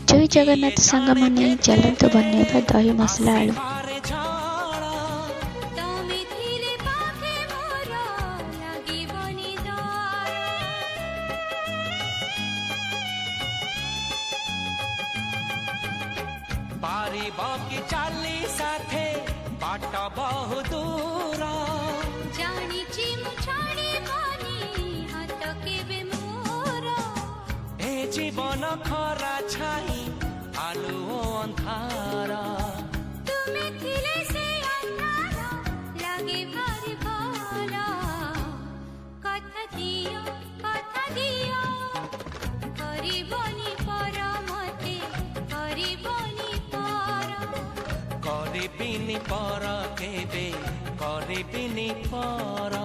जय जगन्नाथ सांग माने चलतु बनेबा दही मसला आलू। तमे थिले पाखे मोर लागिबनी डर। पारिब कि चाली साथे बाट बहु दूर। जानिछि मु छाड़िबनी हाथ केबे मोर। ए जीवन खरा छाई आलु अंधार। तुमे थिले से अंधार लागे भारी भल। कथा दियो करिबनी पर मते करिबनी पर। करिबिनी पर केबे करिबिनी पर।